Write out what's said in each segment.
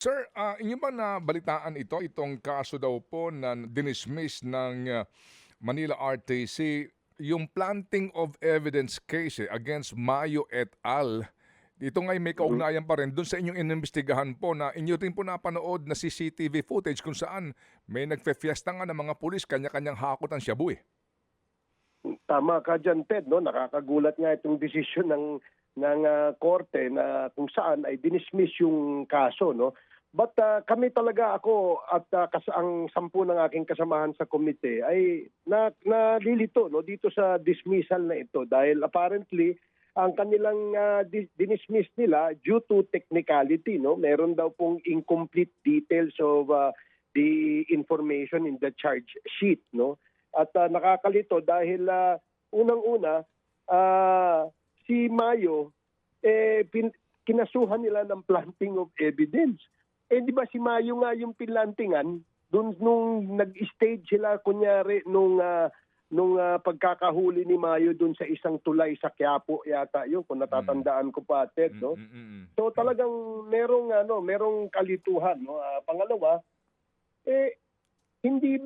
Sir, inyo ba nabalitaan itong kaso daw po na dinismiss ng Manila RTC, yung planting of evidence case against Mayo et al. Ito nga'y may Mhm. kaugnayan pa rin doon sa inyong inimbestigahan po na inyo rin po napanood na CCTV footage kung saan may nagfe-fiesta nga ng mga pulis, kanya-kanyang hakot ang shabu eh. Tama ka diyan, Ted, no? Nakakagulat nga itong desisyon ng korte na kung saan ay dinismiss yung kaso, no? But kami talaga, ako at ang 10 ng aking kasamahan sa komite ay nalilito, no, dito sa dismissal na ito dahil apparently ang kanilang dinismiss nila due to technicality, no? Meron daw pong incomplete details of the information in the charge sheet, no? At nakakalito dahil unang-una si Mayo kinasuhan nila ng planting of evidence. Di ba si Mayo nga yung pinlantingan dun nung nag-stage sila kunyari nung pagkakahuli ni Mayo dun sa isang tulay sa Quiapo yata yun kung natatandaan ko pa, Ted, no? So talagang merong kalituhan, no? Pangalawa,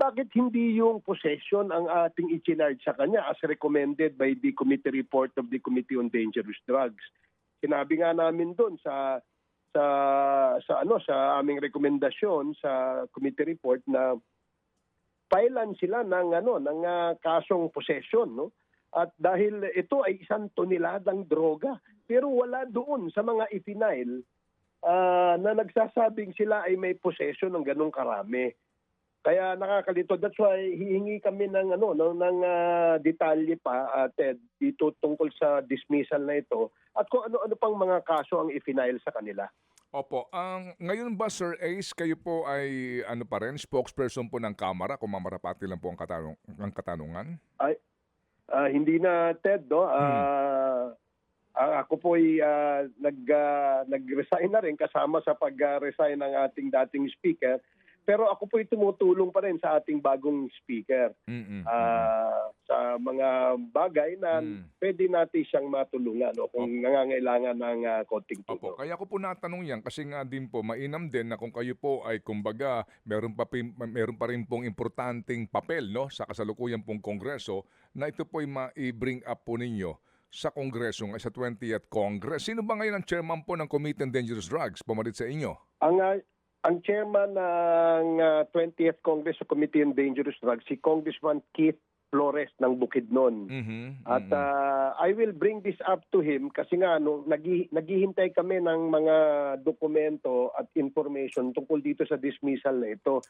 bakit hindi yung possession ang ating i-charge sa kanya as recommended by the committee report of the Committee on Dangerous Drugs. Sinabi nga namin doon sa aming rekomendasyon sa committee report na filean sila ng kasong possession, no? At dahil ito ay 1 toneladang droga, pero wala doon sa mga ipinail na nagsasabing sila ay may possession ng ganong karami. Kaya nakakalito. That's why hihingi kami ng detalye pa, Ted, dito tungkol sa dismissal na ito at kung ano-ano pang mga kaso ang i-file sa kanila. Opo. Ngayon ba, Sir Ace, kayo po ay pa rin, spokesperson po ng Kamara, kung mamarapati lang po ang katanungan? Ay, hindi na, Ted, no? Ako po ay nag-resign na rin kasama sa pag-resign ng ating dating speaker. Pero ako po ay tumutulong pa rin sa ating bagong speaker sa mga bagay na pwede natin siyang matulungan kung nangangailangan ng konting tulong. Opo, kaya ko po natanong yan kasi nga din po mainam din na kung kayo po ay kumbaga meron pa rin pong importanteng papel, no, sa kasalukuyan pong Kongreso na ito po ay ma-bring up po ninyo sa Kongreso sa 20th Congress. Sino ba ngayon ang chairman po ng Committee on Dangerous Drugs? Pumalit sa inyo. Ang chairman ng 20th Congress sa Committee on Dangerous Drugs, si Congressman Keith Flores ng Bukidnon. At I will bring this up to him kasi nga naghihintay kami ng mga dokumento at information tungkol dito sa dismissal na ito.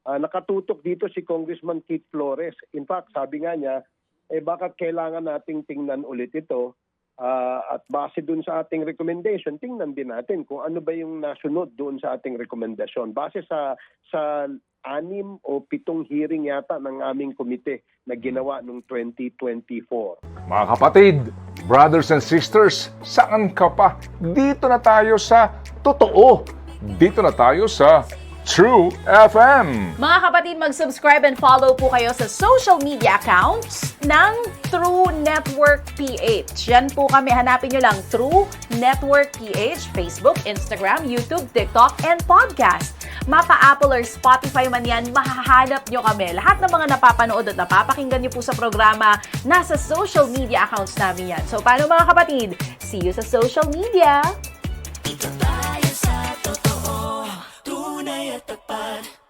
Nakatutok dito si Congressman Keith Flores. In fact, sabi nga niya, bakit kailangan nating tingnan ulit ito? At base dun sa ating recommendation, tingnan din natin kung ano ba yung nasunod doon sa ating rekomendasyon. Base sa 6 o 7 hearing yata ng aming komite na ginawa noong 2024. Mga kapatid, brothers and sisters, saan ka pa? Dito na tayo sa totoo. Dito na tayo sa True FM. Mga kapatid, mag-subscribe and follow po kayo sa social media accounts ng True Network PH. Yan po kami. Hanapin nyo lang True Network PH, Facebook, Instagram, YouTube, TikTok, and podcast. Mapa-Apple or Spotify man yan, mahahanap nyo kami. Lahat ng mga napapanood at napapakinggan nyo po sa programa, nasa social media accounts namin yan. So, paano mga kapatid? See you sa social media! Dito tayo sa totoo, tunay at tapat.